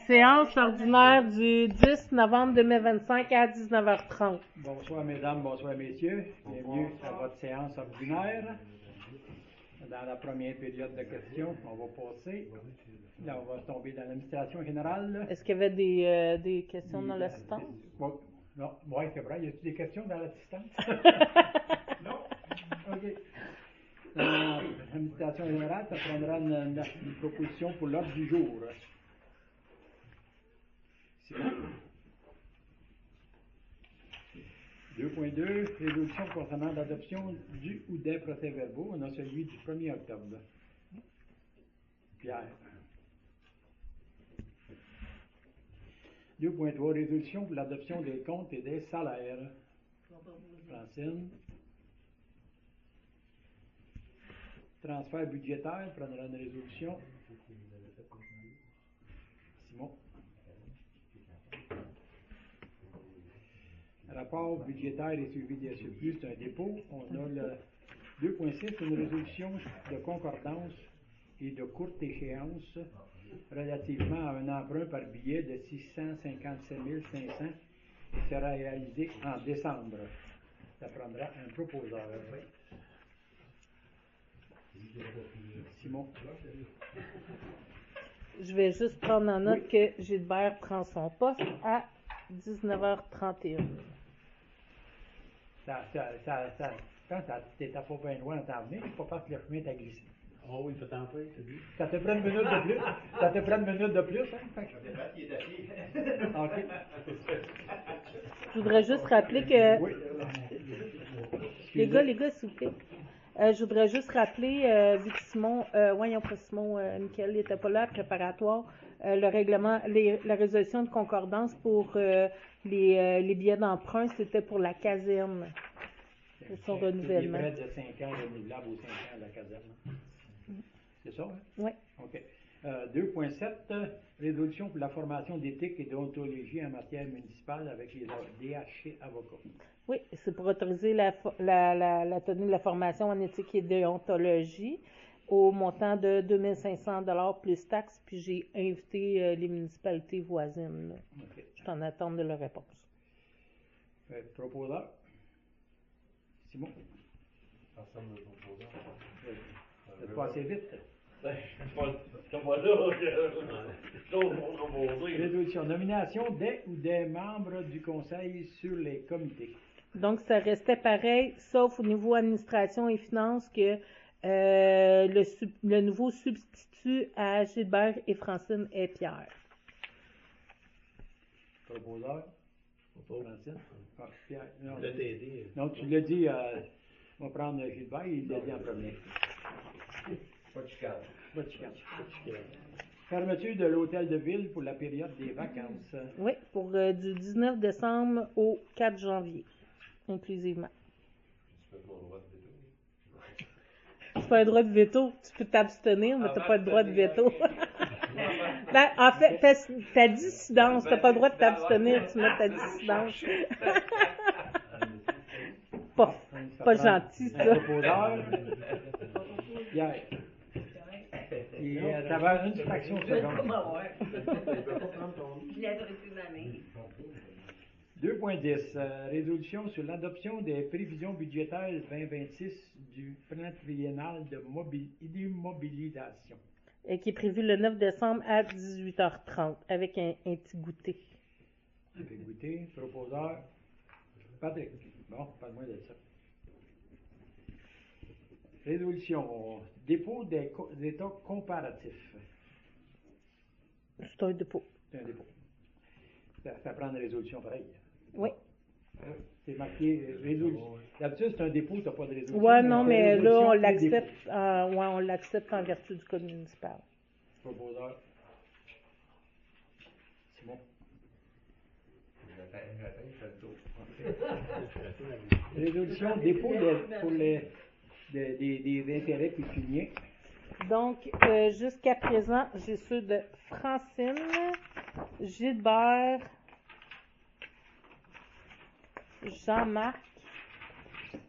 Séance ordinaire du 10 novembre 2025 à 19h30. Bonsoir mesdames, bonsoir messieurs. Bienvenue à votre séance ordinaire. Dans la première période de questions, on va passer. Là, on va tomber dans l'administration générale. Est-ce qu'il y avait des questions dans l'assistance? Non, oui, c'est vrai. Y a-t-il des questions dans l'assistance? Non? OK. Dans l'administration générale, ça prendra une proposition pour l'ordre du jour. Simon? 2.2, résolution concernant l'adoption du ou des procès-verbaux. On a celui du 1er octobre. Pierre. 2.3, résolution pour l'adoption des comptes et des salaires. Francine. Transfert budgétaire, prendra une résolution. Simon. Rapport budgétaire et suivi des surplus, c'est un dépôt. On a le 2.6, une résolution de concordance et de courte échéance relativement à un emprunt par billet de 657 500 qui sera réalisé en décembre. Ça prendra un proposeur. Simon. Je vais juste prendre en note que Gilbert prend son poste à 19h31. Quand t'étais pas bien loin à t'en venir, il faut pas que le chemin t'a glissé. Oh oui, il faut t'en faire, c'est lui. Ça te prend une minute de plus. Ça te prend une minute de plus, hein? Fait que... OK. Je voudrais juste rappeler que... Oui. Les gars, s'il vous plaît. Je voudrais juste rappeler, vu que Simon, Michael n'était pas là, préparatoire, le règlement, la résolution de concordance pour les billets d'emprunt, c'était pour la caserne. C'est son renouvellement. C'est près de 5 ans renouvelable aux 5 ans à la caserne. C'est ça, hein? Oui. OK. 2.7, résolution pour la formation d'éthique et déontologie en matière municipale avec les DHC avocats. Oui, c'est pour autoriser la tenue de la formation en éthique et déontologie au montant de 2500 $ plus taxes, puis j'ai invité les municipalités voisines. OK. Je suis en attente de leur réponse. Proposeur? Simon? Personne ne propose. C'est pas assez vite. Résolution. Nomination des ou des membres du conseil sur les comités. Donc, ça restait pareil, sauf au niveau administration et finances que le nouveau substitut à Gilbert et Francine et Pierre. Proposeur? Francine? Ah, Pierre. Non, Je l'ai aidé. non, tu l'as dit, on va prendre Gilbert, il l'a dit en premier. Pas de chicane. Pas de chicane. Fermeture de l'hôtel de ville pour la période des vacances. Oui, pour du 19 décembre au 4 janvier, inclusivement. Tu peux mon droit de veto. Tu as un droit de veto. Tu peux t'abstenir, mais tu n'as pas le droit de veto. Ben, en fait, ta dissidence. Tu n'as pas le droit de t'abstenir, tu mets ta dissidence. Pas gentil, ça. Proposeur. Pierre. Et ça va une fraction de seconde. 2.10. Résolution sur l'adoption des prévisions budgétaires 2026 du plan triennal d'immobilisation. Qui est prévu le 9 décembre à 18h30 avec un petit goûter. Avec goûter. Proposeur. Patrick. Bon, parle-moi de ça. Résolution. Dépôt des états comparatifs. C'est un dépôt. C'est un dépôt. Ça prend une résolution pareille. Oui. C'est marqué résolution. D'habitude, c'est un dépôt, tu n'as pas de résolution. Oui, non, mais là, on l'accepte. On l'accepte en vertu du code municipal. Proposeur. Simon. Résolution, dépôt pour des intérêts pécuniaires. Donc, jusqu'à présent, j'ai ceux de Francine, Gilbert, Jean-Marc.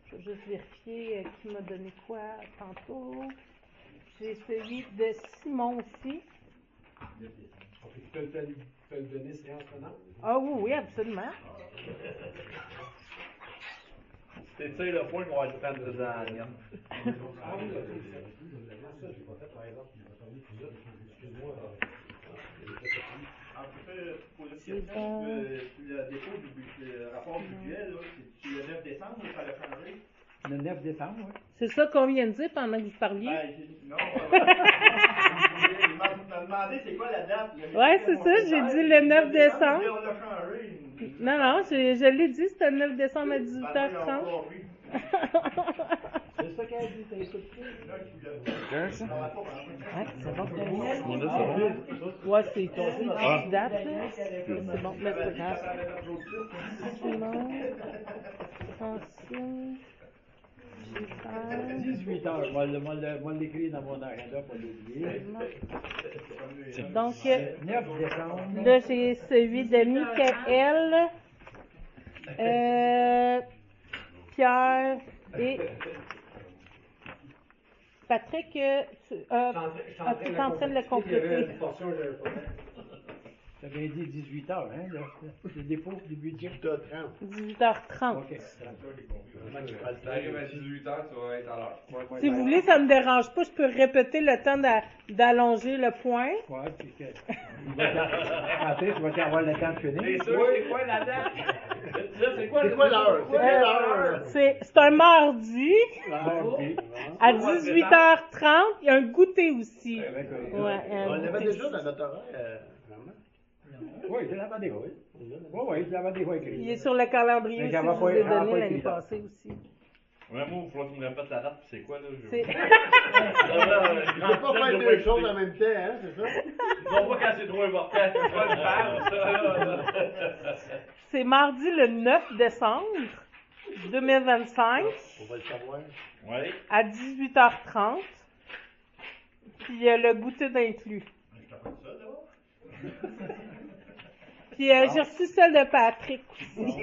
Je vais juste vérifier qui m'a donné quoi tantôt. J'ai celui de Simon aussi. Tu peux le donner séance tenante? Ah oui, oui, absolument. C'est ça le point qu'on va le prendre dans la mienne. Ah oui, ça, j'ai pas fait, par exemple. Excuse-moi. En fait, pour le C'est question bon. sur le dépôt du rapport budget, là, c'est le 9 décembre, ça l'a changé? Le 9 décembre, oui. C'est ça qu'on vient de dire pendant que vous parliez. Ben, non, il m'a demandé c'est quoi la date. Ouais, c'est ça, j'ai dit le 9 décembre. On l'a changé. Non, non, je l'ai dit, c'était le 9 décembre à Ben, moi, j'ai 18h30. encore pris. C'est ça qu'elle a dit, t'as écouté? Là, je suis là. Ouais, c'est bon. On a ça. Ouais, c'est une date, là. C'est bon, mais c'est grave. Simon, Francine, Gilbert, 18h, moi l'écrire dans mon agenda pour l'oublier. donc, 9 décembre. là, j'ai celui de Michael, Pierre et Patrick. Tu es en train de le compléter. Ça avait dit 18h, hein, le dépôt du budget. 18h30. OK. T'arrives à 18h, tu vas être à l'heure. Si vous voulez, ça ne me dérange pas. Je peux répéter le temps d'allonger le point. Ouais, puis que. Après, tu vas avoir le temps de finir. C'est sûr, c'est quoi la date? C'est quoi l'heure? C'est quelle heure? C'est un mardi Mardi. à 18h30. Il y a un goûter aussi. Avec, Ouais, un On goûter. avait déjà dans notre horaire. Oui, je l'avais des fois. Oui, je l'avais des fois écrit. Il est sur le calendrier Mais aussi, j'en que vais je pas- vous ai j'en vais donné pas l'année écrit ça. passée aussi. Ouais, moi, il faut que tu me répètes la date, puis c'est quoi, là? C'est- Tu peux pas faire deux choses en même temps, hein, c'est ça? Non, pas quand c'est trop important, c'est pas le faire, ça. C'est mardi le 9 décembre 2025 On va le savoir. Ouais. à 18h30. Puis il y a le goûter d'inclus. Je t'apprends ça, d'abord. Puis j'ai reçu celle de Patrick aussi.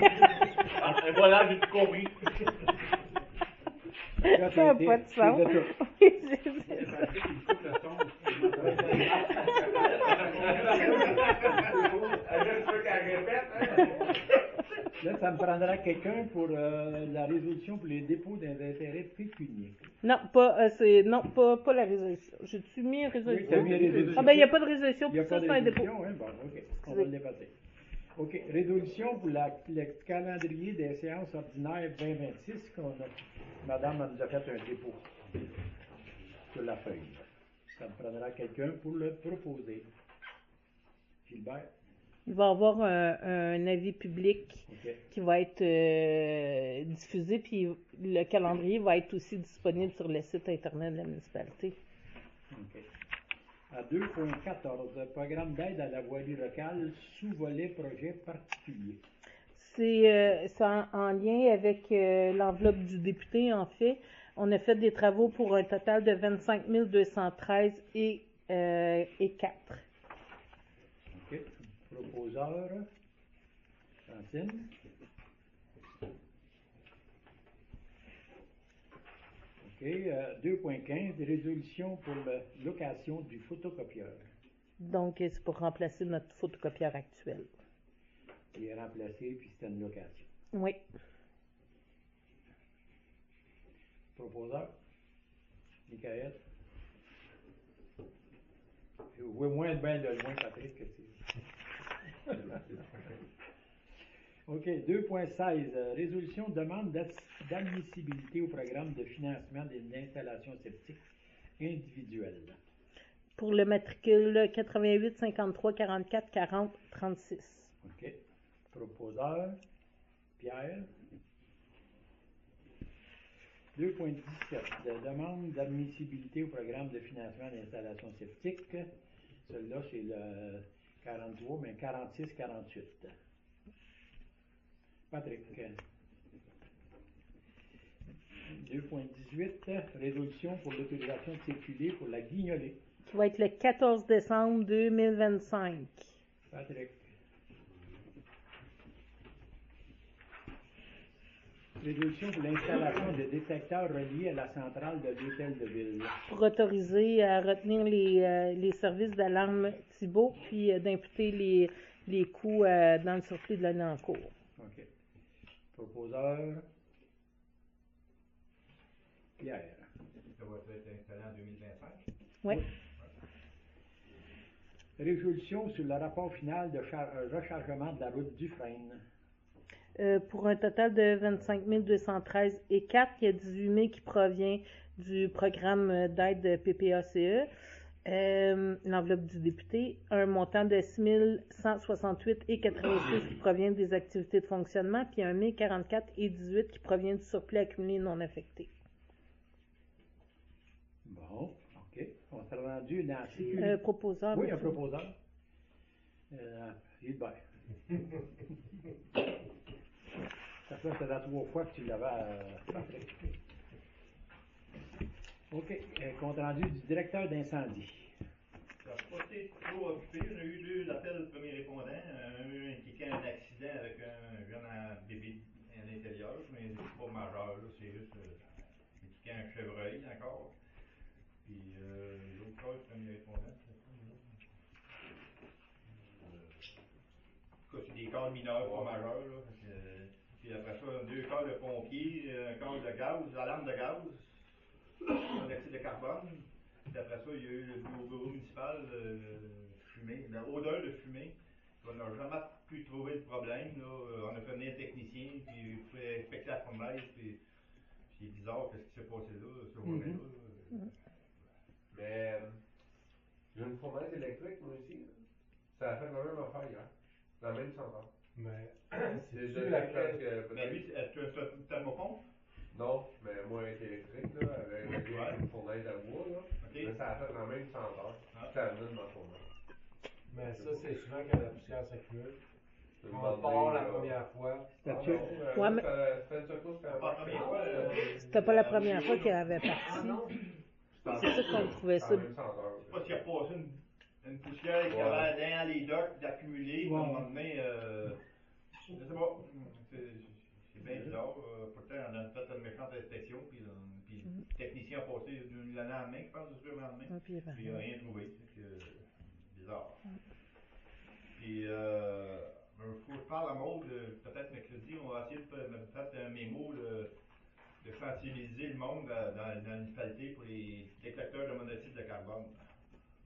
Ah, et voilà, j'ai tout compris. Là, Ça n'a t'es- pas de t'es sens. de tout. Oui, c'est ça. Là, ça me prendra quelqu'un pour la résolution pour les dépôts des intérêts pécuniers. Non, pas la résolution. J'ai-tu mis une Oui, résolution? t'as mis la résolution. Ah ben, il n'y a pas de résolution, Il n'y a pour ça, pas de c'est un dépôt. résolution, hein? Bon, OK. On va le dépasser. OK. Résolution pour le calendrier des séances ordinaires 2026 Madame elle nous a fait un dépôt sur la feuille. Ça me prendra quelqu'un pour le proposer. Gilbert? Il va y avoir un avis public OK. qui va être diffusé, puis le calendrier va être aussi disponible sur le site Internet de la municipalité. OK. À 2.14, programme d'aide à la voirie locale, sous-volet projet particulier. C'est en lien avec l'enveloppe du député, en fait. On a fait des travaux pour un total de 25 213 et 4. OK. Proposeur, Francine. OK. 2.15, résolution pour la location du photocopieur. Donc, c'est pour remplacer notre photocopieur actuel. Il est remplacé, puis c'est une location. Oui. Proposeur, Michael. Je vois moins bien de loin, Patrick, que c'est. OK, 2.16, résolution demande d'admissibilité au programme de financement des installations sceptiques individuelles. Pour le matricule 88 53 44 40 36. OK. Proposeur, Pierre. 2.17, demande d'admissibilité au programme de financement d'installations sceptiques. Celui-là, c'est le 43, mais 46-48. Patrick. 2.18, résolution pour l'autorisation de circuler pour la Guignolée. Qui va être le 14 décembre 2025. Patrick. Résolution pour l'installation de détecteurs reliés à la centrale de l'hôtel de ville. Pour autoriser à retenir les services d'alarme Thibault, puis d'imputer les coûts dans le surplus de l'année en cours. OK. Proposeur. Pierre. Ça va être installé en 2025. Oui. Résolution sur le rapport final de rechargement de la route Dufresne. Pour un total de 25 213 et 4, il y a 18 000 qui provient du programme d'aide PPACE, l'enveloppe du député, un montant de 6 168 et 86 qui provient des activités de fonctionnement, puis 1 044 et 18 qui provient du surplus accumulé non affecté. Bon, OK. On s'est rendu dans la sécurité. Proposeur. Oui, un monsieur. proposeur. Gilbert. Ça fait c'est la 3 fois que tu l'avais Patrick. OK. Compte rendu du directeur d'incendie. Ça n'a pas été trop occupé. On a eu 2 appels de premiers répondants. Un impliquant un accident avec un jeune bébé à l'intérieur, mais c'est pas majeur, là. C'est juste impliquant un chevreuil encore. Puis l'autre cas, le premier répondant, c'est ça, en tout cas, c'est des cas mineurs, pas majeurs, là. Puis après ça, 2 cas de pompiers, un cas de gaz, l'alarme de gaz, monoxyde de carbone. Puis après ça, il y a eu au bureau municipal fumée, l'odeur de fumée. On n'a jamais pu trouver de problème. Là. On a fait venir un technicien, puis il pouvait inspecter la fournaise, puis c'est bizarre qu'est-ce qui s'est passé là, ce journée-là. Mais j'ai une fournaise électrique, moi aussi. Ça a fait la même affaire hier. La même centrale. Mais C'est c'est juste la quand que Mais peut-être. lui, tu as une thermopompe? Non, mais moi, elle était électrique, là, avec une fournaise à bois, là. OK. Mais ça a fait la même senteur. Ah. Ça amené de ma fournaise. Mais ça, c'est souvent quand la poussière s'accumule. Je me On demandais, part la première fois. C'était-tu- Ouais, mais- C'était une secousse quand Pas la première fois. C'était pas la première fois qu'elle avait Ah parti. non? C'est ça qu'on trouvait ça. la même senteur. Je sais pas s'il a passé une poussière qui avait dans les docks d'accumuler, Ouais. à un moment donné, je sais pas, c'est bien bizarre. Pourtant, on a fait une méchante inspection, puis le technicien a passé le lendemain, je pense, le lendemain, Ah, puis il y avait puis il n'a rien. rien trouvé. Fait que, bizarre. Puis, il faut que je parle à Maud, peut-être mercredi, on va essayer de faire un mémo de sensibiliser le monde dans la municipalité pour les détecteurs de monoxyde de carbone.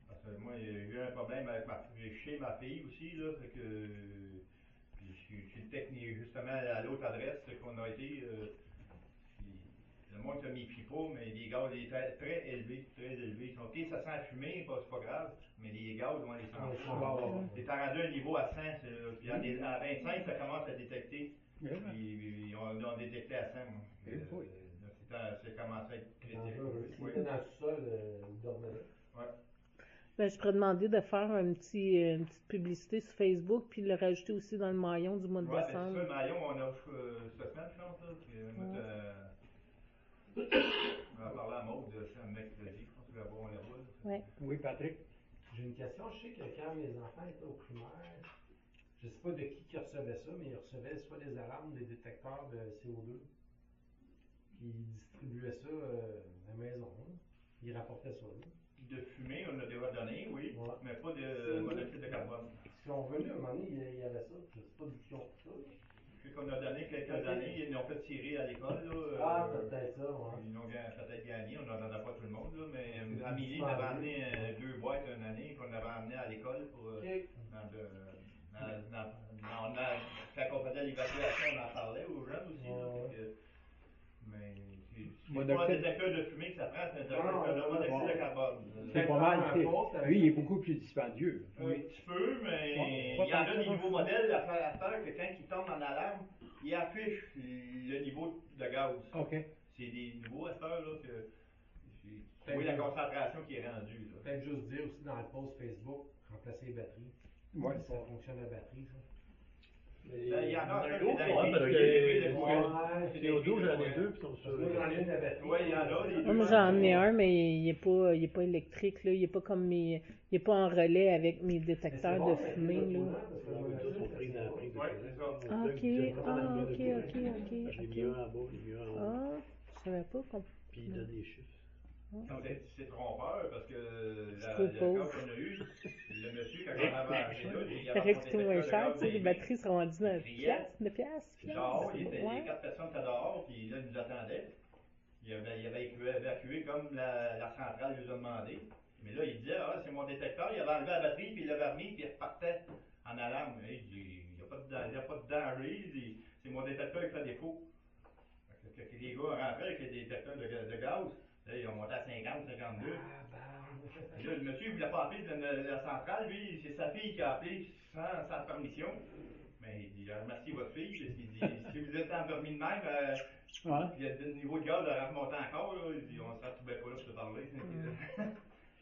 Parce que moi, j'ai eu un problème avec chez ma fille aussi, là, fait que puis je suis le technicien, justement, à l'autre adresse qu'on a été, puis le monde ne se méfie pas, mais les gaz étaient très élevés, très élevés. Ils sont OK, ça sent fumé, c'est pas grave, mais les gaz, on les sent. C'est rendu un niveau à 100, puis à 25, ça commence à détecter. Puis on a détecté à 100. Oui. C'est commencé à être critique. S'il Oui. était dans le sous-sol, il dormait là. Ouais. Ben, je pourrais demander de faire une petite publicité sur Facebook, puis le rajouter aussi dans le maillon du mois de Ouais, c'est ça, décembre. le maillon, on a cette semaine, je pense, là. Puis, on va parler à Maud, c'est un mercredi, je pense qu'on va voir, on la voit. Ouais. Oui, Patrick. J'ai une question. Je sais que quand mes enfants étaient au primaire, je sais pas de qui recevait ça, mais ils recevaient soit des alarmes, des détecteurs de CO2. Puis ils distribuaient ça à la maison. Hein. Ils rapportaient ça. Là. De fumée, on a déjà donné, oui, Ouais. mais pas de monoxyde de carbone. Ils sont venus à un moment donné, il y avait ça. Je sais pas d'où ils ont pris ça. Là. Je sais qu'on a donné quelques années, ils l'ont fait tirer à l'école, là. Ah, peut-être ça, ouais. Ils l'ont peut-être gagné, on n'en a pas tout le monde, là, mais Amélie avait amené 2 boîtes une année, qu'on avait amené à l'école pour. Quand on faisait l'évacuation, on en parlait aux jeunes aussi, là, fait que, mais c'est pas un détecteur de fumée que ça prend, c'est un détecteur de monoxyde de carbone. C'est pas mal. Lui, il est beaucoup plus dispendieux. Un petit peu, mais Pas il y en a tant des que ça. nouveaux modèles à faire que quand il tombe en alarme, il affiche le niveau de gaz. OK. C'est des nouveaux à cette heure-là que oui, la concentration qui est rendue. Là. Peut-être juste dire aussi dans le post Facebook, remplacer les batteries. Ouais. Ça fonctionne la batterie, ça. Ben, il y en a Ouais, un parce que CO2, j'en ai 2 puis sont sur. Moi, j'en ai une la batterie. Oui, il y en a. Les deux, Moi, j'en ai un, mais il est pas électrique, là. Il est pas comme il est pas en relais avec mes détecteurs de fumée, là. prise dans la prise de Ouais, courant. c'est ça. Ah, Là, ok, il jette pas dans le mur de ok, courant. ok, J'ai mis ok. un en bas, j'ai mis un en haut. Ah, je savais pas qu'on... Puis il donne des chiffres. Non, c'est trompeur parce que C'est le trop cas pauvre. qu'on a eu, le monsieur, quand on avait acheté là, il Ça avait aurait son coûté moins détecteur de cher, gaz tu sais, les dans les batteries seront rendues à 1 criait. piastre, 2 piastres, Genre, les ouais. 4 personnes étaient dehors, puis là, ils nous attendaient. Il avait évacué comme la centrale lui a demandé. Mais là, il disait, ah, c'est mon détecteur, il avait enlevé la batterie, puis il l'avait remis, puis il repartait en alarme. Il dit, il n'y a pas de danger, il dit, c'est mon détecteur qui fait défaut. Fait que les gars rentraient avec les détecteurs de gaz, là, ils ont monté à 50, 52. Et là, le monsieur ne voulait pas appeler la centrale, lui, c'est sa fille qui a appelé sans permission. Mais il dit, remerciez votre fille, parce qu'il dit, si vous êtes en permis de même, puis le niveau de gaz a remonté encore, là, il dit, on ne sera tout bien pas là pour se parler.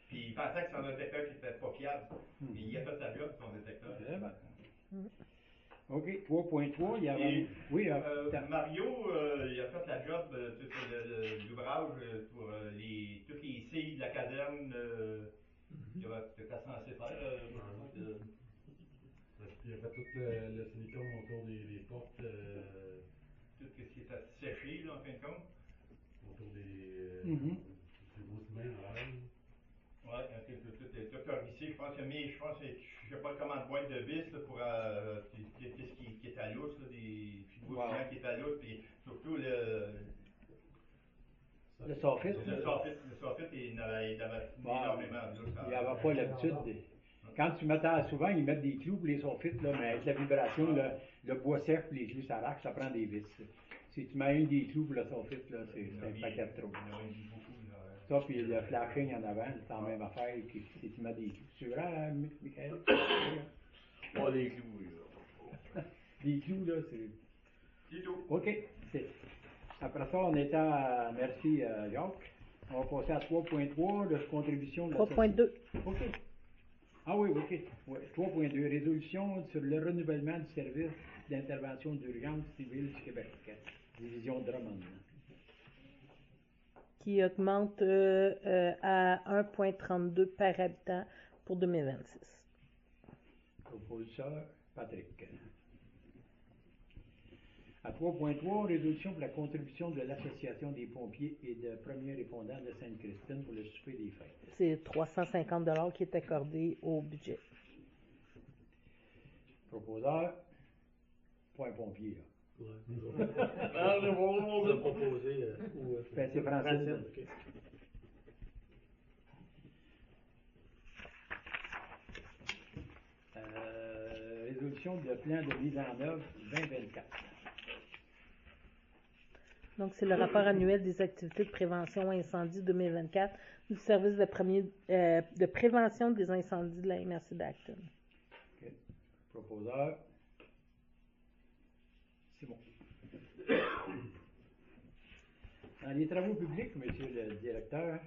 Puis il pensait que son détecteur n'était pas fiable. Mais il a fait sa job, son détecteur. OK, 3.3, il y avait... Et, Oui, Mario, il a fait la job, l'ouvrage pour toutes les scies de la caserne. Il était censé faire. Il a fait tout le silicone autour des portes, Tout ce qui était séché, là, en fin de compte. autour des gros ciments en l'air. Ouais, tout herbicé, je pense que je sais pas comment de boîte de vis là, pour qu'est-ce qui est à l'outre, des fibres qui est à l'outre, puis surtout le soffit. le soffit, il avait énormément de l'outre. Il n'y avait pas l'habitude. Quand tu mettais souvent, ils mettent des clous pour les soffits, là, mais avec la vibration, le bois sec et les clous s'arrachent, ça prend des vis. Si tu mets des clous pour le soffit, là, c'est un paquet de trop. Ça, puis le flashing en avant, c'est la même affaire que si tu mets des clous. C'est vrai, Michael? Pas les clous, là. Les clous, là, c'est... C'est tout. OK. Après ça, on est à... Merci, Jacques. On va passer à 3.3, de contribution de la 3.2. OK. Ah oui, OK. Ouais. 3.2, résolution sur le renouvellement du service d'intervention d'urgence civile du Québec. Division Drummond. Qui augmente à 1,32 par habitant pour 2026. Propositeur, Patrick. À 3.3, résolution pour la contribution de l'Association des pompiers et de premiers répondants de Sainte-Christine pour le souper des fêtes. C'est 350 $ qui est accordé au budget. Proposeur, pas un pompier, là. Ouais. On l'a proposé. Ben, c'est Francine. OK. Résolution de plan de mise en œuvre 2024. Donc, c'est le rapport annuel des activités de prévention incendie 2024 du service de prévention des incendies de la MRC d'Acton. OK. Proposeur, c'est bon. Dans les travaux publics, monsieur le directeur,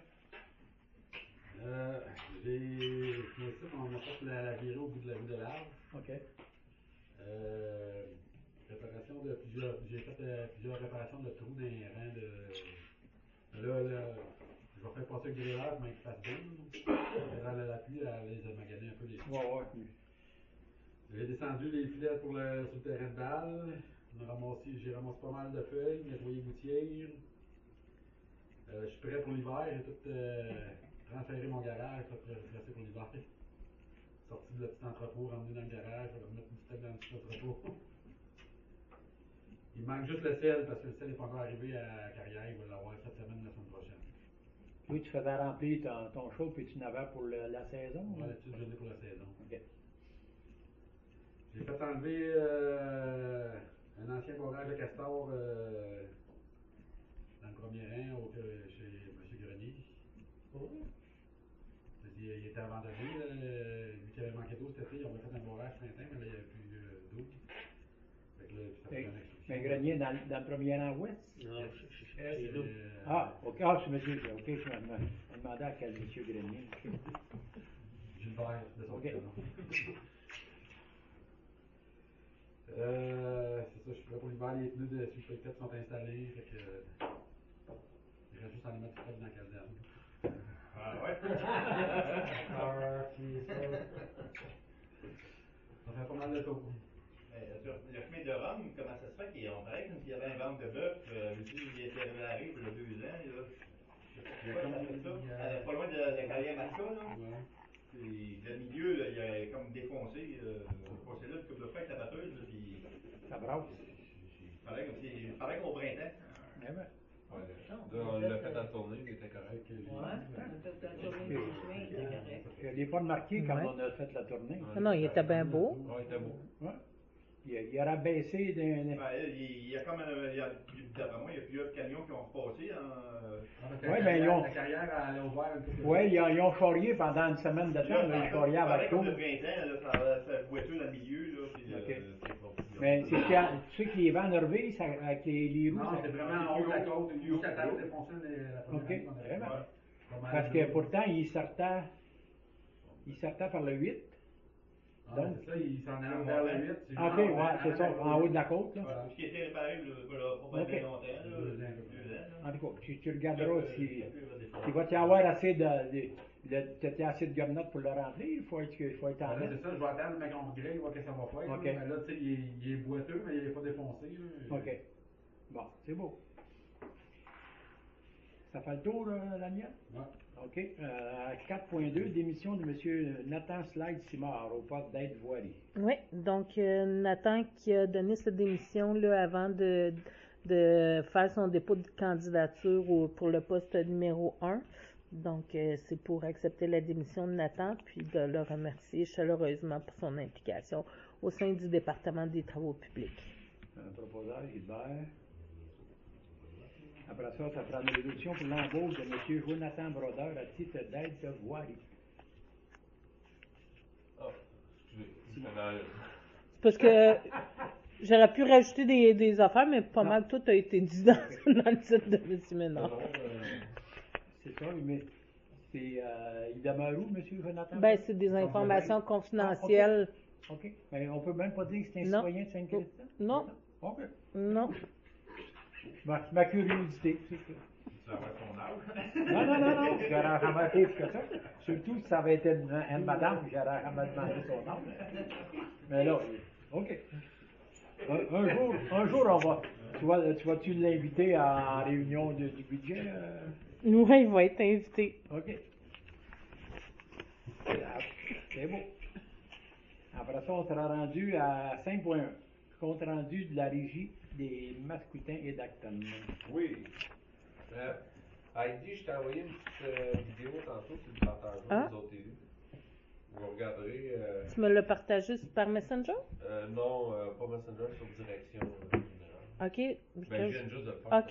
J'ai fini ça, on a fait la virée au bout de la rue de l'Arbre. OK. Réparation de j'ai fait plusieurs réparations de trous dans les rangs de. Là, je vais faire passer le grillage, mais qu'il fasse beau. Dans la pluie, elle les a maganés un peu les trous. Ouais. J'ai descendu les filets sur le terrain de balle. J'ai ramassé pas mal de feuilles, nettoyé les gouttières. Je suis prêt pour l'hiver, j'ai tout transféré mon garage, tout pressé pour l'hiver. Sorti de le petit entrepôt, ramené dans le garage, je vais remettre du stock dans le petit entrepôt. Il manque juste le sel, parce que le sel n'est pas encore arrivé à Carrière, il va l'avoir cette semaine, la semaine prochaine. Oui, tu faisais remplir ton show, puis tu n'avais pour la saison? On va là-dessus, je l'ai pour la saison. OK. J'ai fait enlever un ancien barrage de castor dans le premier rang chez M. Grenier. Il était abandonné, vu qu'il avait manqué d'eau cet été, on avait fait un barrage printemps, mais là il n'y avait plus d'eau. Fait que là, ça fait une instruction. Mais Grenier dans le premier rang ouest? Non, chez nous. OK. Ah, c'est monsieur. OK, je me demandais à quel monsieur Grenier. Okay. Gilbert, de son OK. prénom. C'est ça, je suis prêt pour l'hiver, les pneus de Super sont installés, fait que il reste juste à les mettre dans la caserne. Ah ouais? Ça fait pas mal de tours. comprendre comment ça se fait qu'on paraît comme s'il y avait un ventre de bœuf. Il était arrivé il y a 2 ans. Là. Je sais pas comment ça fait ça. Pas loin de la carrière Marca, là. Ouais. Puis, le milieu, là, il a comme défoncé. Passé là, une couple de fois avec la batteuse, là, puis. Ça brasse. Il paraît qu'au printemps. Eh ben. Ouais, on l'a fait en tournée, il était correct. Je ne l'ai pas remarqué quand Ouais. on a fait la tournée. Ah non, il était bien beau. Ouais, il était beau. Ouais. Il a rabaissé d'un. Ben, il y a comme d'après moi, il y a plusieurs camions qui ont repassé. Ouais, ben, ils ont- La carrière, elle a ouvert un peu. Oui, ils ont charrié pendant une semaine de temps. Là, ils charriaient à pareil bateau. comme le printemps, là, ça boiteux dans le milieu. Là, puis, Ok. c'est pas- Mais tu sais que les vents nervés, ça, avec les roues. Non, ça- c'est vraiment en haut de la côte. Nous, ça t'a défoncé la première Ok, année qu'on avait fait. vraiment. Pas mal Parce de que jours. pourtant, il sortait par le 8. Ah, donc- c'est ça, il s'en allait vers le 8. c'est Ok, juste ouais, c'est ça, en haut de la côte. Là. Tout ce qui était réparé, pas Ok. bien longtemps. Là, 2 ans. 2 ans. En tout cas, tu regarderas si. Il Il va y avoir assez de assez de gominottes pour le remplir. Il faut être en Là, mettre. c'est ça, je vais attendre, mais qu'on grille, voir que ça va faire. Ok. Mais là, tu sais, il est boiteux, mais il n'est pas défoncé. Là. OK. Bon, c'est beau. Ça fait le tour, la mienne? Ouais. OK. 4.2, démission de M. Nathan Slide-Simard au poste d'aide voirie. Oui, donc Nathan qui a donné sa démission là, avant de faire son dépôt de candidature pour le poste numéro 1. Donc, c'est pour accepter la démission de Nathan, puis de le remercier chaleureusement pour son implication au sein du département des travaux publics. Un proposeur, Hubert. Après ça, ça prend une résolution pour l'embauche de M. Jonathan Brodeur à titre d'aide de voirie. Oh, excusez. Je suis dans le- C'est parce que j'aurais pu rajouter des affaires, mais pas Non. mal tout a été dit dans le titre de M. Ménard. C'est ça, mais c'est. Il demeure où, M. Jonathan? Ben, c'est des informations confidentielles. OK. Mais on peut même pas dire que c'est un Non. citoyen de Sainte-Christine? Non, OK. non. Ma curiosité, c'est ça. Ça va être son âge. Non, j'aurais remarqué plus que ça. Surtout si ça avait été une madame, j'aurais jamais demandé son nom. Mais là, OK. Un jour, on va. Tu vas-tu l'inviter en réunion du budget? Nous, il va être invité. OK. C'est beau. Après ça, on sera rendu à 5.1. Compte rendu de la régie des Mascoutins et d'Acton. Oui. Heidi, je t'ai envoyé une petite vidéo tantôt sur le partage Ah. des autres TV. Vous regarderez. Tu me l'as partagé par Messenger? Non, pas Messenger, sur direction générale. OK. Ben, je viens juste de le faire. OK.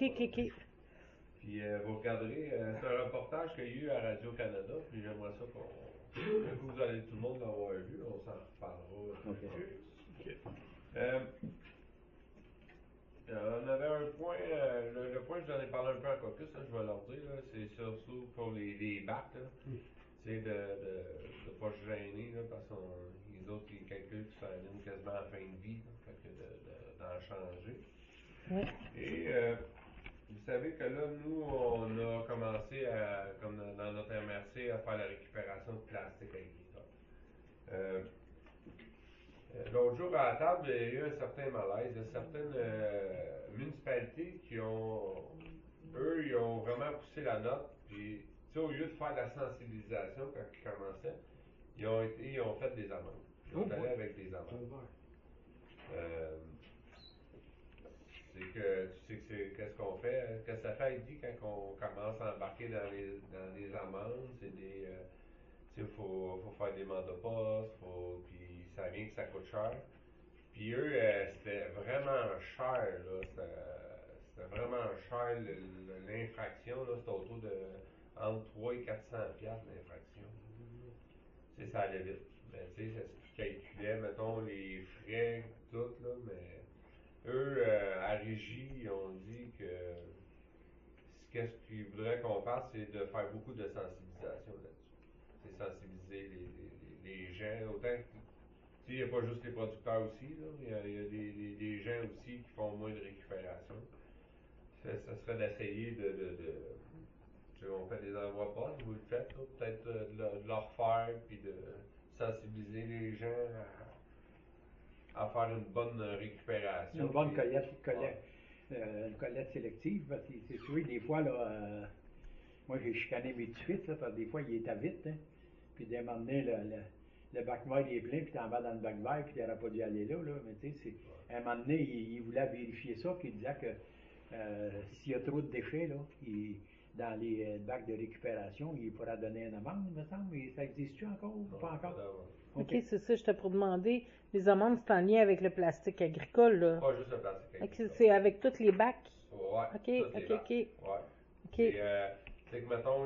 Puis vous regarderez, c'est un reportage qu'il y a eu à Radio-Canada, puis j'aimerais ça que vous allez tout le monde l'avoir vu, on s'en reparlera. OK. On avait un point, le point, je vous en ai parlé un peu en caucus, hein, je vais leur dire, là, c'est surtout pour les bacs, là. C'est de pas se gêner, là, parce que les autres, ils calculent que ça amène quasiment à la fin de vie, là, fait que d'en changer. Ouais. Et vous savez que là, nous, on a commencé, comme dans notre MRC, à faire la récupération de plastique agricole. L'autre jour, à la table, il y a eu un certain malaise. Il y a certaines municipalités qui ont, eux, ils ont vraiment poussé la note. Puis, tu sais, au lieu de faire de la sensibilisation quand ils commençaient, ils ont fait des amendes. Ils sont allés avec des amendes. C'est que, tu sais que qu'est-ce qu'on fait? Qu'est-ce que ça fait, dit, quand on commence à embarquer dans les amendes? C'est des. Tu sais, faut faire des mandats postes, puis ça vient que ça coûte cher. Puis eux, c'était vraiment cher, là. C'était vraiment cher l'infraction, là. C'était autour de entre 300 et 400 piastres l'infraction. Tu sais, ça allait vite. Mais tu sais, c'est ce qu'ils calculaient, mettons, les frais, tout, là, mais eux, à Régie, ils ont dit que qu'est-ce qu'ils voudraient qu'on fasse, c'est de faire beaucoup de sensibilisation là-dessus. C'est sensibiliser les gens, autant que, tu sais, il n'y a pas juste les producteurs aussi, là, il y a des gens aussi qui font moins de récupération. Ça serait d'essayer tu sais, on fait des envois pas, vous le faites, là, peut-être de leur faire, puis de sensibiliser les gens à faire une bonne récupération. Une bonne Puis- une collecte sélective, parce que c'est sûr, des fois, là, moi j'ai chicané mes petits-fils, là, parce que des fois, il était vite, hein, puis d'un moment donné, le bac vert il est plein, puis t'en vas dans le bac vert, puis il n'aurait pas dû aller là, mais tu sais, à un moment donné, il voulait vérifier ça, puis il disait que s'il y a trop de déchets, là, dans les bacs de récupération, il pourra donner une amende, il me semble, mais ça existe-tu encore ou pas encore? OK, c'est ça, j'étais pour demander. Les amendes, c'est en lien avec le plastique agricole, là. Pas juste le plastique. OK, agricole. c'est avec tous les bacs. Ouais. OK, toutes les OK, bacs. OK. Ouais. OK. Et, c'est que, mettons,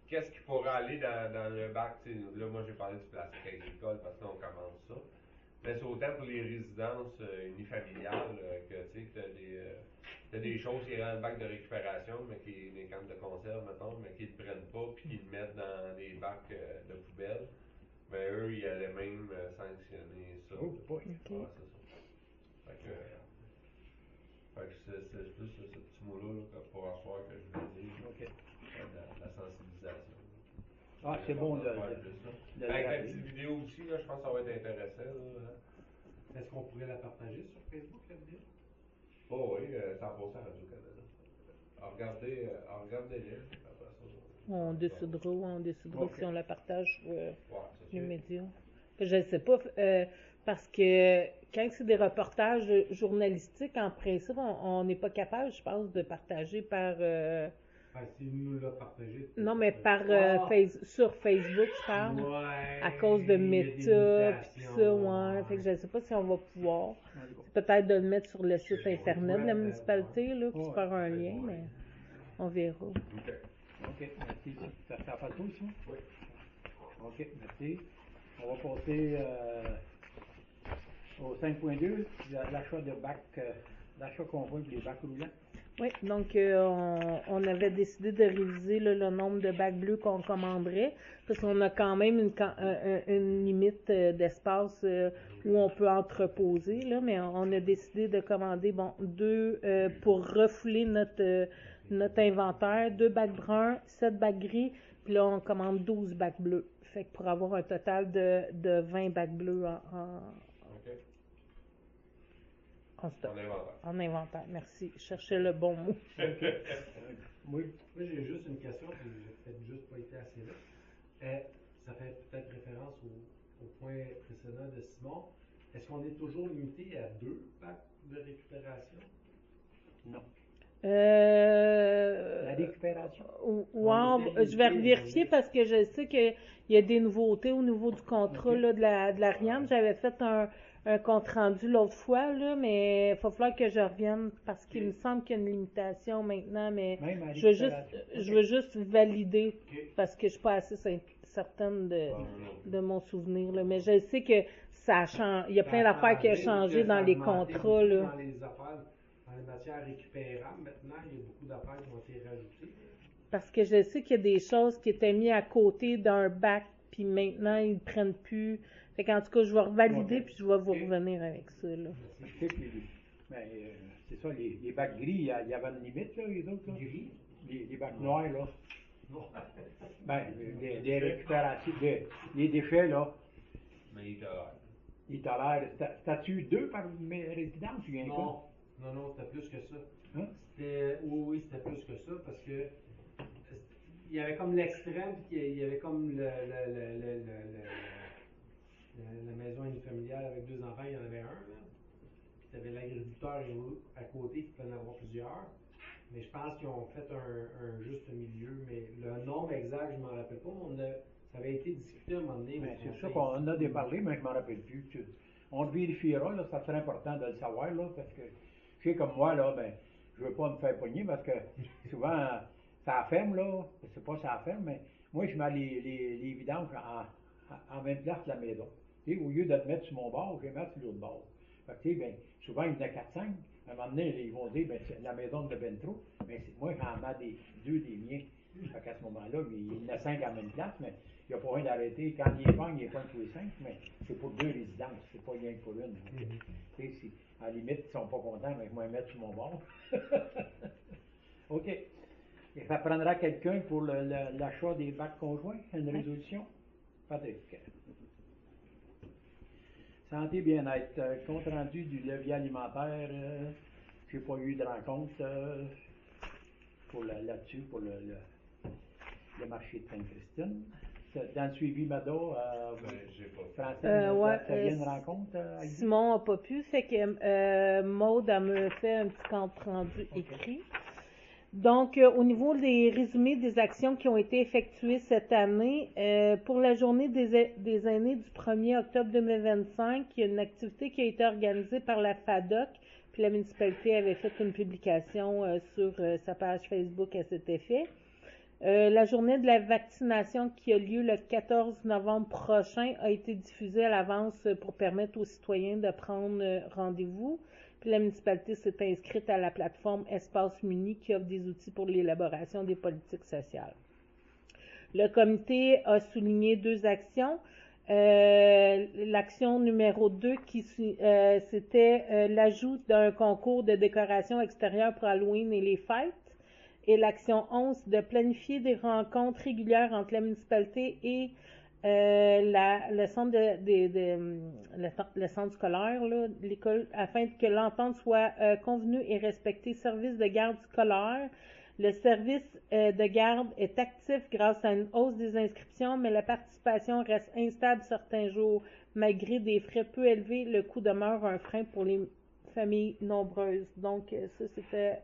qu'est-ce qui pourrait aller dans le bac? Tu sais, là, moi, j'ai parlé du plastique agricole parce que là, on commence ça. Mais c'est autant pour les résidences unifamiliales que, tu sais, t'as des choses qui rentrent dans le bac de récupération, mais des cannes de conserve, mettons, mais qui ne le prennent pas puis qui le mettent dans des bacs de poubelle. Mais eux, ils allaient même sanctionner ça. Oh, boy. Ouais, c'est ça. Fait que c'est plus ce petit mot-là là, pour asseoir que je voulais dire. OK. La sensibilisation. Ah, c'est bon de Avec la rappeler. petite vidéo aussi, là, je pense que ça va être intéressant. Là. Est-ce qu'on pourrait la partager sur Facebook, la vidéo? Oh oui, ça a passé à Radio-Canada. Regardez-les. Après ça, On décidera OK. si on la partage sur ouais, c'est les sûr. médias. Je ne sais pas, parce que quand c'est des reportages journalistiques, en principe, on n'est pas capable, je pense, de partager par... Si nous l'a partagé. non, mais par Ah! sur Facebook, je parle. Ouais, À cause de il y a des Meta, pis ça, limitations, ouais. Fait que je ne sais pas si on va pouvoir. En tout cas. C'est peut-être de le mettre sur le site internet de la Ouais, municipalité, là, puis ouais. faire un lien, mais on verra. OK. OK, merci. Ça fait le tour, ça? Oui. OK, merci. On va passer au 5.2, l'achat de bacs, l'achat conjoint pour les bacs roulants. Oui, donc on avait décidé de réviser là, le nombre de bacs bleus qu'on commanderait, parce qu'on a quand même une limite d'espace où on peut entreposer, là, mais on a décidé de commander 2 pour refouler notre inventaire, 2 bacs bruns, 7 bacs gris, puis là on commande 12 bacs bleus. Fait que pour avoir un total de 20 bacs bleus OK. en stock. On inventaire. En inventaire, merci. Je cherchais le bon mot. Oui. Moi, j'ai juste une question, puis j'ai peut-être juste pas été assez là. Ça fait peut-être référence au point précédent de Simon. Est-ce qu'on est toujours limité à 2 bacs de récupération? Non. Euh, La récupération. Je vais vérifier parce que je sais qu'il y a des nouveautés au niveau du contrat là, de la RIAM. J'avais fait un compte rendu l'autre fois, là, mais il va falloir que je revienne parce qu'il me semble qu'il y a une limitation maintenant, mais Même à je veux juste, récupération. je veux juste valider OK. parce que je suis pas assez certaine de mon souvenir. Là. Mais je sais que ça a changé. Il y a plein d'affaires qui ont changé dans les contrats. Là. Dans les affaires, dans les matières récupérables, maintenant, il y a beaucoup d'affaires qui ont été rajoutées. Parce que je sais qu'il y a des choses qui étaient mises à côté d'un bac, puis maintenant, ils ne prennent plus. Fait qu'en tout cas, je vais revalider, Ok. puis je vais vous Ok. revenir avec ça, là. Je sais que c'est ça, les bacs gris, il y avait une limite, là, les autres, là. Gris? Les bacs noirs, là. Non. Ben, des récupérations, les déchets, là, Mais il tolère. ils tolèrent. T'as-tu 2 par résidence ou bien Non, non, c'était plus que ça. Hein? Oui, c'était plus que ça parce que il y avait comme l'extrême, puis il y avait comme la maison unifamiliale avec 2 enfants, il y en avait un, là. Puis tu avais l'agriculteur à côté qui peut en avoir plusieurs. Mais je pense qu'ils ont fait un juste milieu, mais le nombre exact, je ne m'en rappelle pas. Ça avait été discuté à un moment donné. Ben, au c'est conseil. sûr qu'on en a déparlé, mais je ne m'en rappelle plus. On le vérifiera, là, ça serait important de le savoir, là, parce que, tu sais, comme moi, là, ben, je veux pas me faire pogner, parce que souvent, ça ferme, là, je sais pas si ça ferme, mais moi, je mets les vidanges en même place de la maison. Tu sais, au lieu de te mettre sur mon bord, je vais mettre sur l'autre bord. Fait que, tu sais, ben, souvent, il y en a 4-5. À un moment donné, ils vont dire, ben, la maison de ben trop. Mais moi, j'en mets 2 des miens. Fait qu'à ce moment-là, il y en a 5 à la même place, mais il n'y a pas rien d'arrêter. Quand il est pogne tous les 5, mais c'est pour 2 résidences, c'est pas rien que pour une. Tu sais, à la limite, ils sont pas contents, mais je vais les mettre sur mon bord. OK. Et ça prendra quelqu'un pour l'achat des bacs conjoints, une résolution? Patrick. Santé bien-être, compte rendu du levier alimentaire, j'ai pas eu de rencontre là-dessus pour le marché de Sainte-Christine. Dans le suivi MADA, J'ai pas fait. Francine, Ouais, tu as une rencontre avec Simon n'a pas pu, fait que Maude elle me fait un petit compte rendu écrit. Donc, au niveau des résumés des actions qui ont été effectuées cette année, pour la journée des aînés du 1er octobre 2025, il y a une activité qui a été organisée par la FADOC, puis la municipalité avait fait une publication sur sa page Facebook à cet effet. La journée de la vaccination qui a lieu le 14 novembre prochain a été diffusée à l'avance pour permettre aux citoyens de prendre rendez-vous. Puis la municipalité s'est inscrite à la plateforme Espace Muni qui offre des outils pour l'élaboration des politiques sociales. Le comité a souligné 2 actions. L'action numéro 2 c'était l'ajout d'un concours de décoration extérieure pour Halloween et les fêtes. Et l'action 11, de planifier des rencontres régulières entre la municipalité et le centre le centre scolaire, l'école, afin que l'entente soit convenue et respectée. Service de garde scolaire. Le service de garde est actif grâce à une hausse des inscriptions, mais la participation reste instable certains jours. Malgré des frais peu élevés, le coût demeure un frein pour les familles nombreuses. Donc, ça, c'était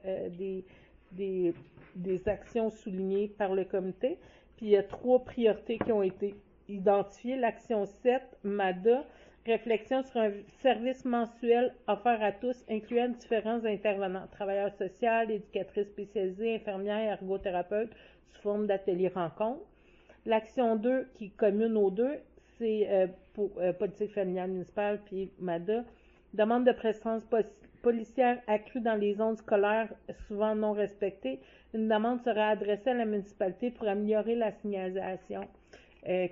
des actions soulignées par le comité. Puis il y a 3 priorités qui ont été identifiées. L'action 7, MADA, réflexion sur un service mensuel offert à tous, incluant différents intervenants, travailleurs sociaux, éducatrices spécialisées, infirmières, ergothérapeutes, sous forme d'ateliers rencontres. L'action 2, qui est commune aux deux, c'est pour politique familiale municipale, puis MADA, demande de présence policière accrue dans les zones scolaires souvent non respectées. Une demande sera adressée à la municipalité pour améliorer la signalisation.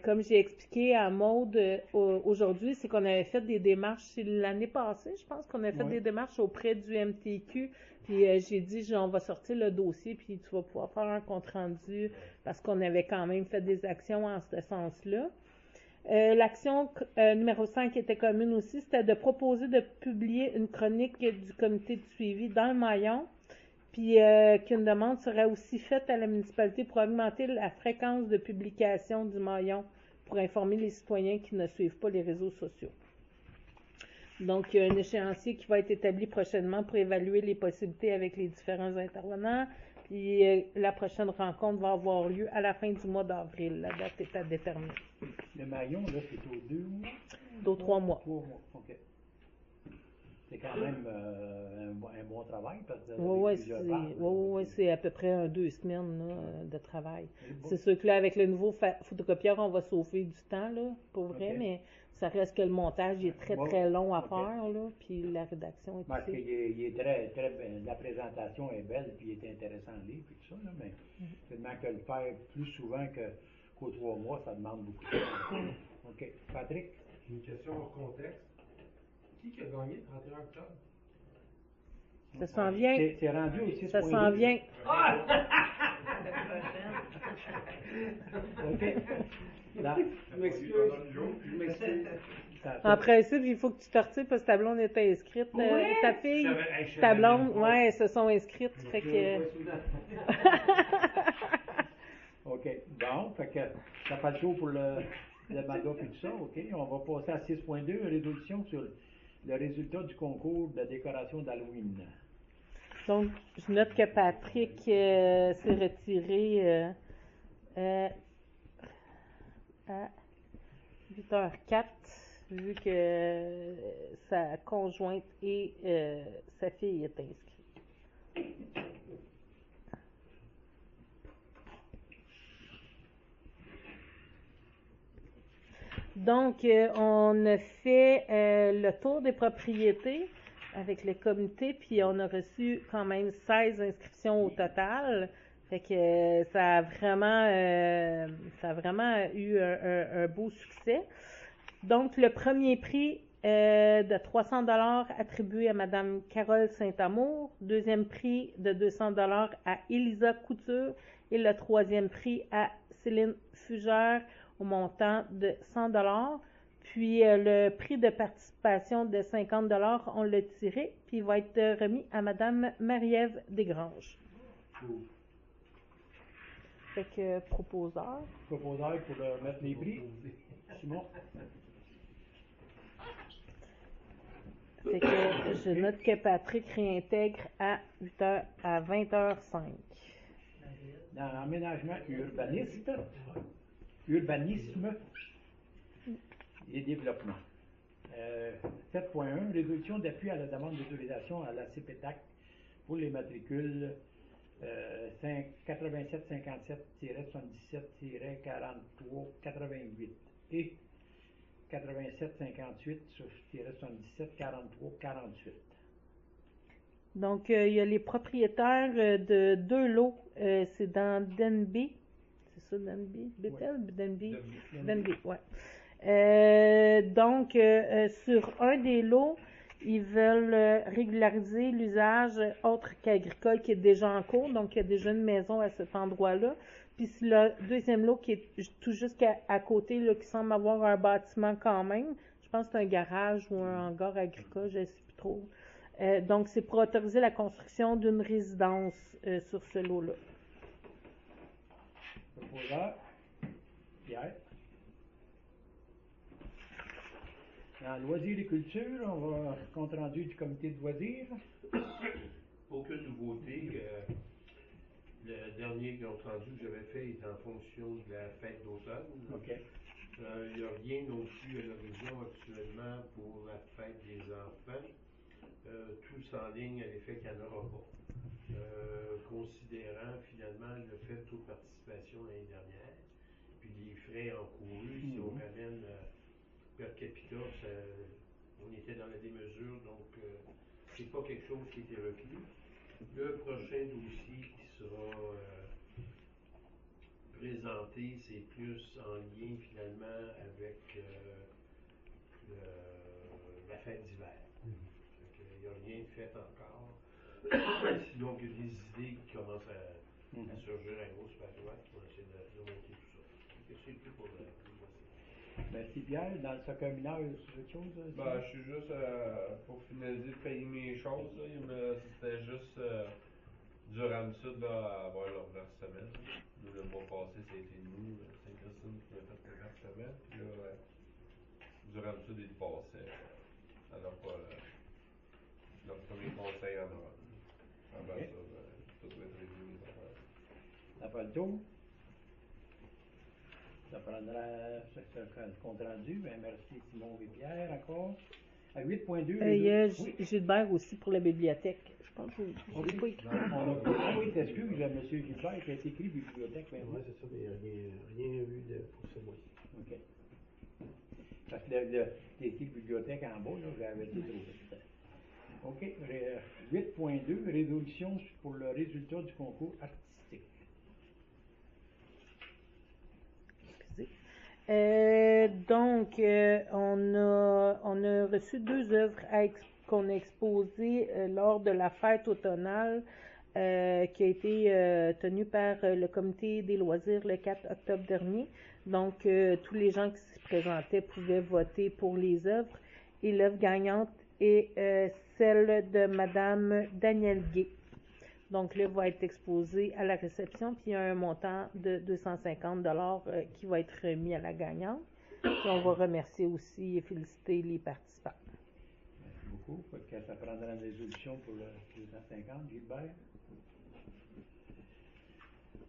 Comme j'ai expliqué à Maude aujourd'hui, c'est qu'on avait fait des démarches l'année passée, je pense qu'on a fait des démarches auprès du MTQ, puis j'ai dit, on va sortir le dossier, puis tu vas pouvoir faire un compte-rendu, parce qu'on avait quand même fait des actions en ce sens-là. L'action numéro 5 qui était commune aussi, c'était de proposer de publier une chronique du comité de suivi dans le maillon, puis qu'une demande serait aussi faite à la municipalité pour augmenter la fréquence de publication du maillon pour informer les citoyens qui ne suivent pas les réseaux sociaux. Donc, il y a un échéancier qui va être établi prochainement pour évaluer les possibilités avec les différents intervenants. Puis la prochaine rencontre va avoir lieu à la fin du mois d'avril. La date est à déterminer. le maillon, là, c'est aux 2 mois? Aux 3 mois. 3 mois, OK. C'est quand même un bon travail parce que oui, c'est à peu près 2 semaines là, de travail. C'est sûr que là, avec le nouveau photocopieur, on va sauver du temps, là, pour vrai, mais ça reste que le montage est très, très long à faire, là, puis la rédaction est parce qu'il est très, très la présentation est belle, puis il est intéressant à lire, puis tout ça, là, mais seulement que le faire plus souvent qu'aux 3 mois, ça demande beaucoup de temps. OK. Patrick? Une question hors contexte. Qui a gagné le 31 octobre? Ça s'en vient. C'est rendu au 6.2. Ça s'en vient. Ah! OK. Là. Je m'excuse. Je m'excuse. En principe, il faut que tu te retires parce que ta blonde est inscrite. Ta fille, ta blonde, ouais, elles se sont inscrites. Fait que... OK. Bon, fait que ça fait le tour pour le MADA et tout ça. OK. On va passer à 6.2, résolution sur le résultat du concours de décoration d'Halloween. Donc, je note que Patrick s'est retiré à 8h04, vu que sa conjointe et sa fille est inscrite. Donc, on a fait le tour des propriétés avec le comité, puis on a reçu quand même 16 inscriptions au total. Fait que ça a vraiment eu un beau succès. Donc, le premier prix de 300 $ attribué à Madame Carole Saint-Amour, deuxième prix de 200 $ à Elisa Couture et le troisième prix à Céline Fugère au montant de 100 $. Puis le prix de participation de 50 on l'a tiré, puis il va être remis à Madame Marie-Ève Desgranges. Fait que proposeur. Proposeur pour mettre les prix. Simon. Fait que je note que Patrick réintègre à 8h à 20h05. Dans l'aménagement urbanisme et développement. 7.1, résolution d'appui à la demande d'autorisation à la CPTAC pour les matricules 8757-77-43-88 et 8758-77-43-48. Donc, il y a les propriétaires de deux lots. C'est dans Denby. C'est ça, Denby? Bethel? Denby? Denby, ouais. Donc, sur un des lots, ils veulent régulariser l'usage autre qu'agricole qui est déjà en cours. Donc, il y a déjà une maison à cet endroit-là. Puis, c'est le deuxième lot qui est tout juste à côté, là, qui semble avoir un bâtiment quand même. Je pense que c'est un garage ou un hangar agricole, je ne sais plus trop. Donc, c'est pour autoriser la construction d'une résidence sur ce lot-là. Proposeur. Pierre. Dans loisirs et culture, on va compte rendu du comité de loisirs. Aucune nouveauté. Le dernier compte rendu que j'avais fait est en fonction de la fête d'automne. OK. Il n'y a rien non plus à l'horizon actuellement pour la fête des enfants. Tout s'enligne à l'effet qu'il n'y en aura pas. Considérant finalement le fait de taux de participation l'année dernière, puis les frais encourus, si on ramène per capita, on était dans la démesure, donc c'est pas quelque chose qui était retenu. Le prochain dossier qui sera présenté, c'est plus en lien finalement avec la fête d'hiver. Il n'y a rien de fait encore. Sinon, il y a des idées qui commencent à surgir à gauche et à droite pour essayer de monter tout ça. C'est tout pour le voici. Merci Pierre. Dans le soccer mineur, il y a autre chose? Ben, je suis juste pour finaliser de payer mes choses. C'était juste du Ramsud là, à avoir leur versement. Le mois passé, ça a été nous, Saint-Christine, qui m'a fait le versement. Puis là, du Ramsud, il passait. Alors, leur premier conseil en avant. Avant ça, tout va être réglé. Ça fait le tour. Ça prendra ce compte rendu. Ben, merci Simon et Pierre encore. À 8.2. Il y a Gilbert aussi pour la bibliothèque. Je pense que je ne l'ai pas écrit. Oui, t'excuses, M. Gilbert qui a écrit bibliothèque. Ben, Oui, c'est ça, mais rien vu pour ce mois-ci. OK. Parce que t'as écrit bibliothèque en bas, là, j'avais dit trop. OK. 8.2, résolution pour le résultat du concours artistique. Donc, on a reçu deux œuvres qu'on a exposées lors de la fête automnale qui a été tenue par le comité des loisirs le 4 octobre dernier. Donc, tous les gens qui s'y présentaient pouvaient voter pour les œuvres. Et l'œuvre gagnante est celle de Madame Danielle Gay. Donc, l'œuvre va être exposée à la réception, puis il y a un montant de 250 qui va être remis à la gagnante. Puis on va remercier aussi et féliciter les participants. Merci beaucoup. Fait que ça prendra une résolution pour le 250, Gilbert.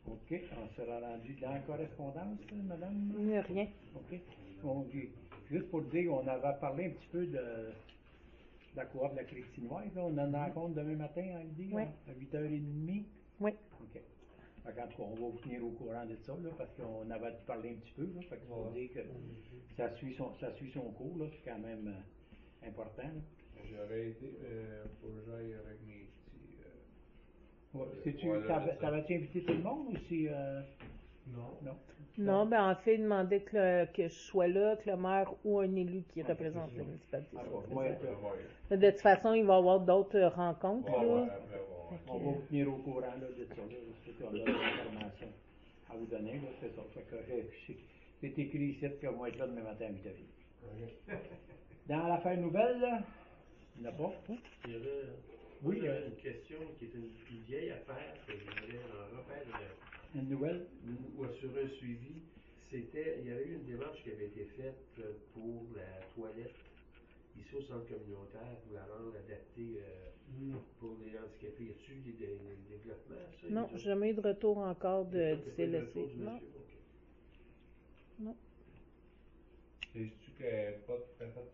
OK. On sera rendu dans la correspondance, madame? Il n'y a rien. OK. Bon, juste pour dire, on avait parlé un petit peu de la coop de la Crique-Sinoise. On en a compte demain matin, on dit, Oui. à 8h30? Oui. OK. En tout cas, on va vous tenir au courant de ça, là, parce qu'on avait parlé un petit peu. Là, fait que faut dire que ça suit son cours. Là, c'est quand même important. Là. J'aurais été, faut que j'aille avec mes petits. T'avais-tu invité tout le monde ou si. Non. Non. Non, ben en fait, il demandait que je sois là, que le maire ou un élu qui représente la municipalité. De toute façon, il va y avoir d'autres rencontres. Là. On va vous tenir au courant là, de ça. Là, c'est qu'on a des informations à vous donner. Là, c'est ça. Fait que c'est écrit ici qu'on va être là demain matin à 8h. Dans l'affaire nouvelle, là, il n'y en a pas. Il y avait, Oui, j'avais une question qui est une vieille affaire que je voudrais en refaire une nouvelle. ou assurer un suivi. C'était, il y avait eu une démarche qui avait été faite pour la toilette ici au centre communautaire pour la rendre adaptée pour les handicapés. Y a-t-il eu des développements à ça? Non, jamais eu de retour encore du CLSC. Non. Non. C'est-tu qu'elle n'a pas de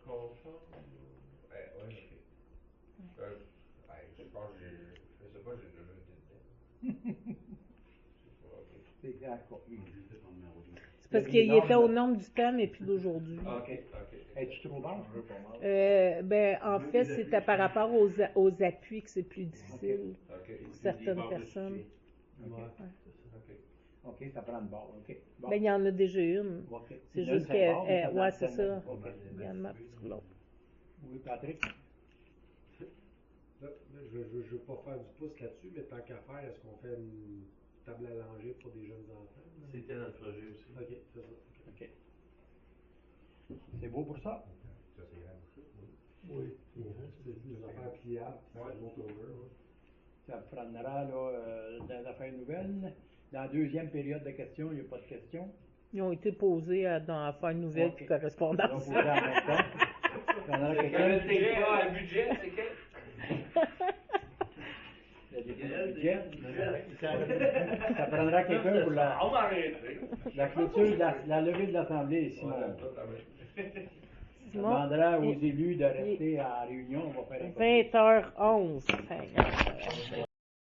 confiance? Ouais, ok. Je pense que je sais pas, j'ai déjà été dedans. C'est C'est parce qu'il était aux normes du temps, mais plus d'aujourd'hui. Ok. Es-tu trop bon? Ben, en fait, c'était par rapport aux appuis que c'est plus difficile Ok. pour certaines personnes. OK, ça prend de bord. OK. Bon. Ben, il y en a déjà une. OK. C'est Il y en a juste une, c'est bon, mais que, ouais, c'est ça. OK. Il y en a sur l'autre. Oui, Patrick? Là, je veux pas faire du pouce là-dessus, mais tant qu'à faire, est-ce qu'on fait une table à langer pour des jeunes enfants? Là? C'était dans le projet aussi. Ok, c'est ça. OK. C'est beau pour ça? Ça, c'est grave aussi. Oui. C'est des affaires pliables, ça monte over. Ça prendra dans l'affaire nouvelle. Dans la deuxième période de questions, il n'y a pas de questions. Ils ont été posés dans l'affaire nouvelle Ok. et correspondance. On va poser en même temps. Ça prendra quelqu'un. Le budget, c'est quel? Il y a des budgets. Ça prendra quelqu'un pour On va arrêter. la clôture, la levée de l'Assemblée, Simon. On Simon, demandera aux élus de rester en réunion. On va faire un 20h11.